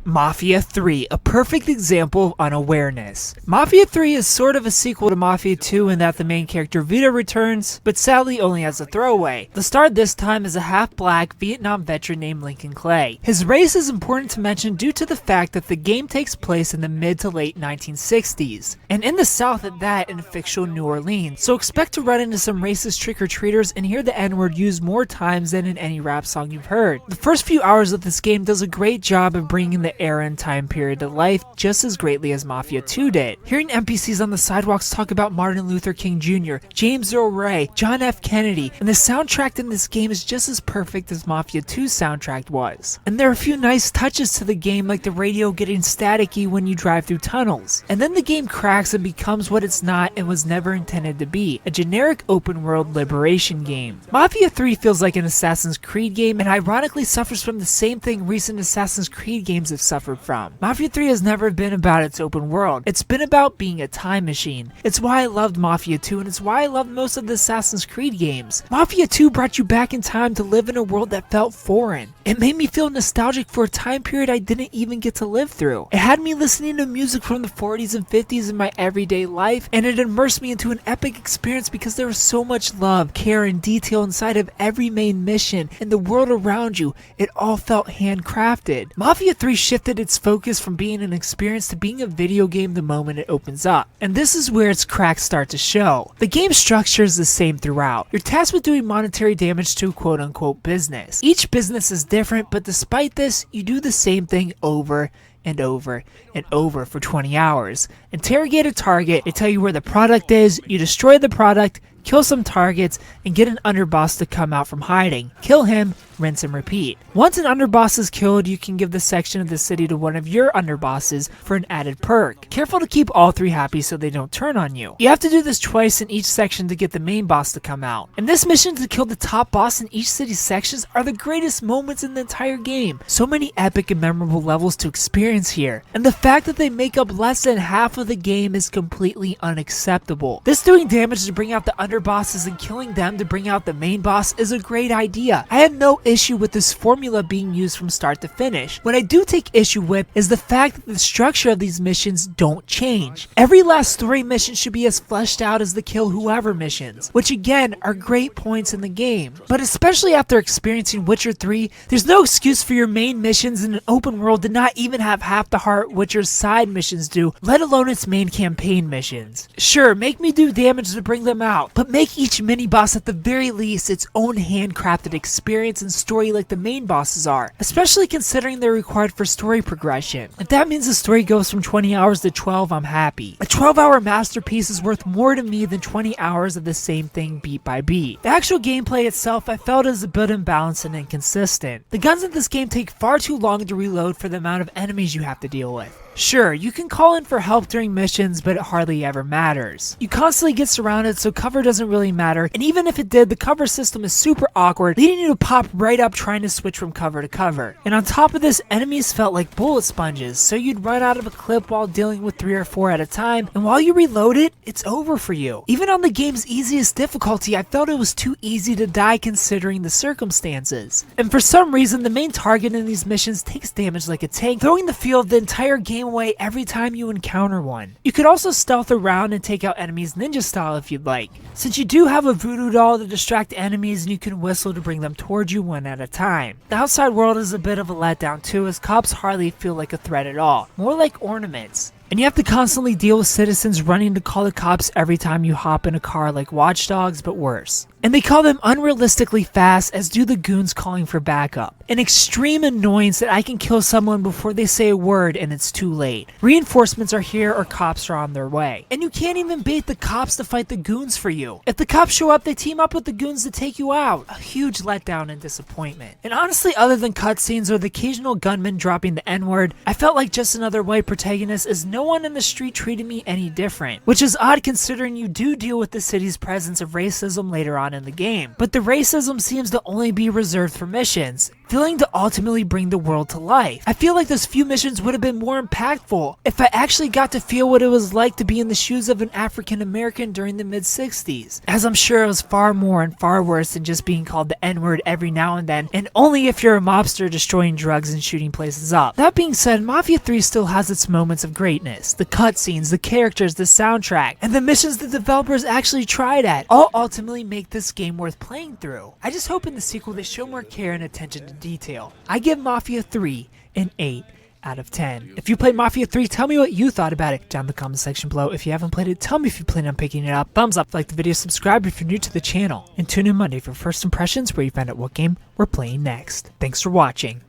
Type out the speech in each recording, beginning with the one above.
Mafia III, a perfect example of unawareness. Mafia III is sort of a sequel to Mafia II in that the main character Vito returns, but sadly only as a throwaway. The star this time is a half-black Vietnam veteran named Lincoln Clay. His race is important to mention due to the fact that the game takes place in the mid to late 1960s, and in the South at that, in fictional New Orleans, so expect to run into some racist trick-or-treaters and hear the N-word used more times than in any rap song you've heard. The first few hours of this game does a great job of bringing the era and time period to life just as greatly as Mafia 2 did. Hearing NPCs on the sidewalks talk about Martin Luther King Jr., James Earl Ray, John F. Kennedy, and the soundtrack in this game is just as perfect as Mafia 2's soundtrack was. And there are a few nice touches to the game, like the radio getting staticky when you drive through tunnels. And then the game cracks and becomes what it's not and was never intended to be, a generic open world liberation game. Mafia 3 feels like an Assassin's Creed game and ironically suffers from the same thing recent Assassin's Creed games have suffered from. Mafia 3 has never been about its open world. It's been about being a time machine. It's why I loved Mafia 2 and it's why I loved most of the Assassin's Creed games. Mafia 2 brought you back in time to live in a world that felt foreign. It made me feel nostalgic for a time period I didn't even get to live through. It had me listening to music from the 40s and 50s in my everyday life, and it immersed me into an epic experience because there was so much love, care, and detail inside of every main mission and the world around you. It all felt handcrafted. Mafia 3 shifted its focus from being an experience to being a video game the moment it opens up. And this is where its cracks start to show. The game structure is the same throughout. You're tasked with doing monetary damage to a quote-unquote business. Each business is different, but despite this, you do the same thing over and over and over for 20 hours. Interrogate a target, they tell you where the product is, you destroy the product, kill some targets, and get an underboss to come out from hiding. Kill him, rinse and repeat. Once an underboss is killed, you can give the section of the city to one of your underbosses for an added perk. Careful to keep all three happy so they don't turn on you. You have to do this twice in each section to get the main boss to come out. And this mission to kill the top boss in each city's sections are the greatest moments in the entire game. So many epic and memorable levels to experience here. And the fact that they make up less than half of the game is completely unacceptable. This doing damage to bring out the underbosses and killing them to bring out the main boss is a great idea. I had no issue with this formula being used from start to finish. What I do take issue with is the fact that the structure of these missions don't change. Every last story mission should be as fleshed out as the kill whoever missions, which again are great points in the game. But especially after experiencing Witcher 3, there's no excuse for your main missions in an open world to not even have half the heart Witcher's side missions do, let alone its main campaign missions. Sure, make me do damage to bring them out, but make each mini boss at the very least its own handcrafted experience and story like the main bosses are, especially considering they're required for story progression. If that means the story goes from 20 hours to 12, I'm happy. A 12-hour masterpiece is worth more to me than 20 hours of the same thing beat by beat. The actual gameplay itself I felt is a bit imbalanced and inconsistent. The guns in this game take far too long to reload for the amount of enemies you have to deal with. Sure, you can call in for help during missions, but it hardly ever matters. You constantly get surrounded, so cover doesn't really matter, and even if it did, the cover system is super awkward, leading you to pop right up trying to switch from cover to cover. And on top of this, enemies felt like bullet sponges, so you'd run out of a clip while dealing with 3 or 4 at a time, and while you reload it, it's over for you. Even on the game's easiest difficulty, I felt it was too easy to die considering the circumstances. And for some reason, the main target in these missions takes damage like a tank, throwing the feel of the entire game away every time you encounter one. You could also stealth around and take out enemies ninja style if you'd like, since you do have a voodoo doll to distract enemies and you can whistle to bring them towards you one at a time. The outside world is a bit of a letdown too, as cops hardly feel like a threat at all, more like ornaments. And you have to constantly deal with citizens running to call the cops every time you hop in a car like Watch Dogs, but worse. And they call them unrealistically fast, as do the goons calling for backup. An extreme annoyance that I can kill someone before they say a word and it's too late. Reinforcements are here or cops are on their way. And you can't even bait the cops to fight the goons for you. If the cops show up, they team up with the goons to take you out. A huge letdown and disappointment. And honestly, other than cutscenes or the occasional gunman dropping the N-word, I felt like just another white protagonist, as no one in the street treated me any different. Which is odd considering you do deal with the city's presence of racism later on on in the game, but the racism seems to only be reserved for missions, failing to ultimately bring the world to life. I feel like those few missions would have been more impactful if I actually got to feel what it was like to be in the shoes of an African American during the mid-60s, as I'm sure it was far more and far worse than just being called the N-word every now and then, and only if you're a mobster destroying drugs and shooting places up. That being said, Mafia 3 still has its moments of greatness. The cutscenes, the characters, the soundtrack, and the missions the developers actually tried at, all ultimately make this game worth playing through. I just hope in the sequel they show more care and attention to detail. I give Mafia 3 an 8 out of 10. If you played Mafia 3, tell me what you thought about it down in the comment section below. If you haven't played it, tell me if you plan on picking it up. Thumbs up, like the video, subscribe if you're new to the channel, and tune in Monday for First Impressions, where you find out what game we're playing next. Thanks for watching.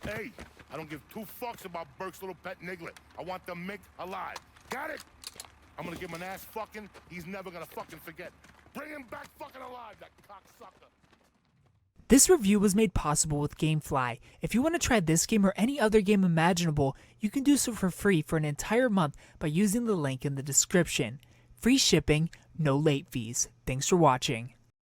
Hey, I don't give two fucks about Burke's little pet Niglet. I want the Mick alive. Got it? I'm gonna give him an ass fucking. He's never gonna fucking forget. Bring him back fucking alive, that cocksucker. This review was made possible with GameFly. If you want to try this game or any other game imaginable, you can do so for free for an entire month by using the link in the description. Free shipping, no late fees. Thanks for watching.